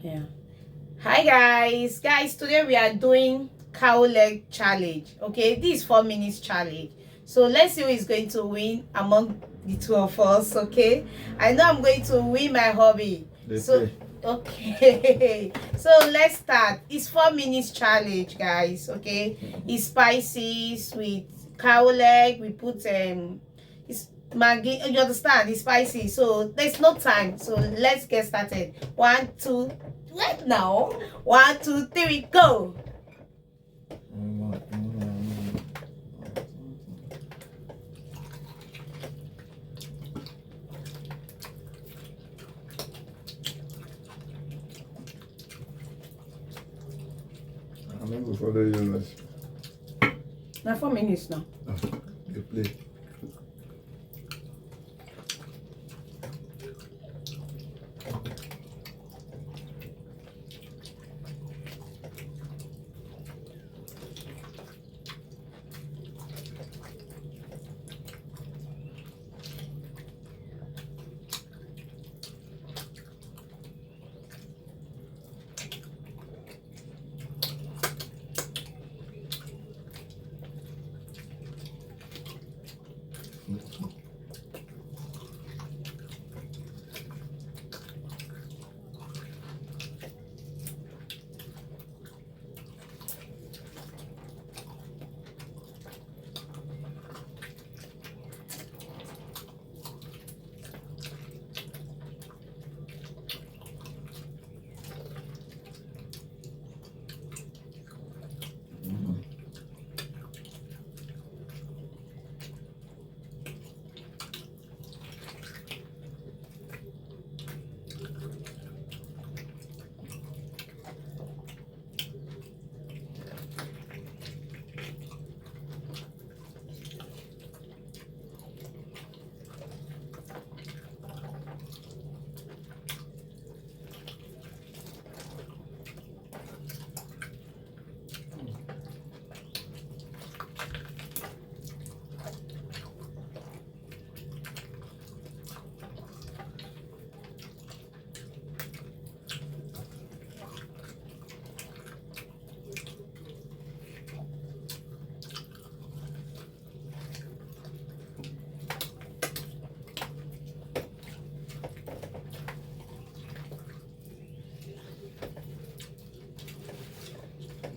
Yeah. Hi guys, today we are doing cow leg challenge. Okay, this is 4 minutes challenge. So let's see who is going to win among the two of us. Okay, I know I'm going to win my hobby. Okay, so let's start. It's 4 minutes challenge, guys. Okay, it's spicy, sweet cow leg. We put it's Maggi. You understand? It's spicy, so there's no time. So let's get started. One, two. Right now. 1, 2, 3, go. I'm not going to follow you. Now 4 minutes now. You play.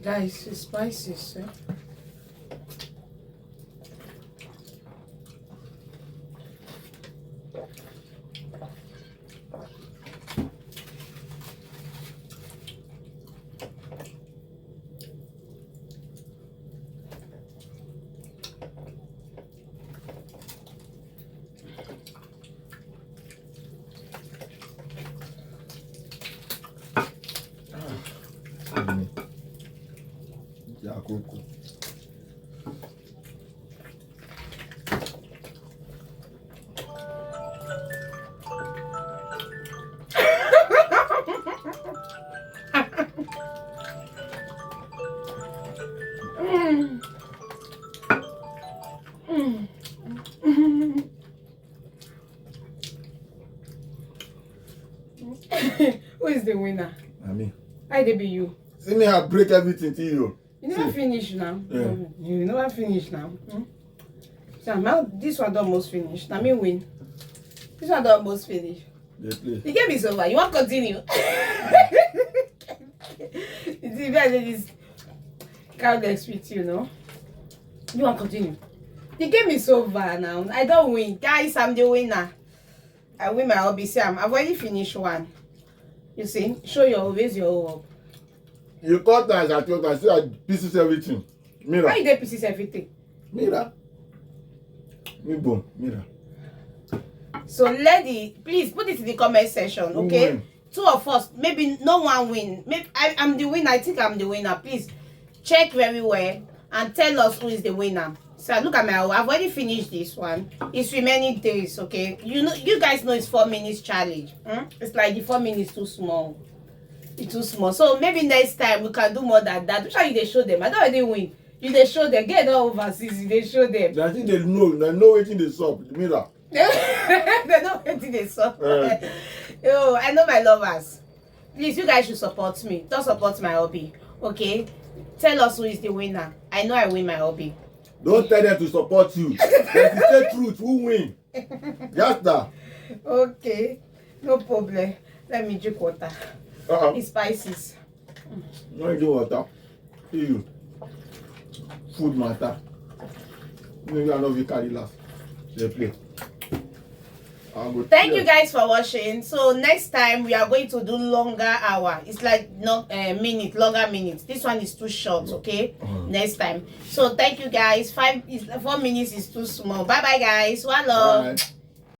Guys, it's spicy, sir. Who is the winner? Me. I be you. See me, I break everything to you. You never finish now. Yeah. You never finish now. So now this one almost finished. Now me win. This one almost finished. They play. The game is over. You want to continue? It's even this crowd with you know. You want to continue? The game is over now. I don't win. Guys, I'm the winner. I win my hobby. See, I've already finished one. You see? Show your raise your up. You cut times at your time, see I pieces everything. Mira. Why you get pieces everything? Mira. Me boom. Mira. So please put it in the comment section, okay? Win. Two of us, maybe no one win. Maybe I'm the winner. I think I'm the winner. Please check very well and tell us who is the winner. So look at my I've already finished this one. It's remaining days, okay? You guys know it's 4 minutes challenge. It's like the 4 minutes too small. It's too small. So maybe next time we can do more than that. Which one you they show them? I don't already win. You they show them. Get all overseas. You they show them. I think they know waiting the sub. Mira. They know waiting they saw. Oh, I know my lovers. Please, you guys should support me. Don't support my hobby. Okay? Tell us who is the winner. I know I win my hobby. Don't tell them to support you. Let the say truth. Who win? Just that. Okay. No problem. Let me drink water. It's spices. No drink water. See you. Food matter. Maybe I know we carry last. They play. Thank you guys for watching. So next time we are going to do longer hour. It's like not minute, longer minutes. This one is too short. Okay. Next time. So thank you guys. 4 minutes is too small. Bye bye guys. One love. Bye.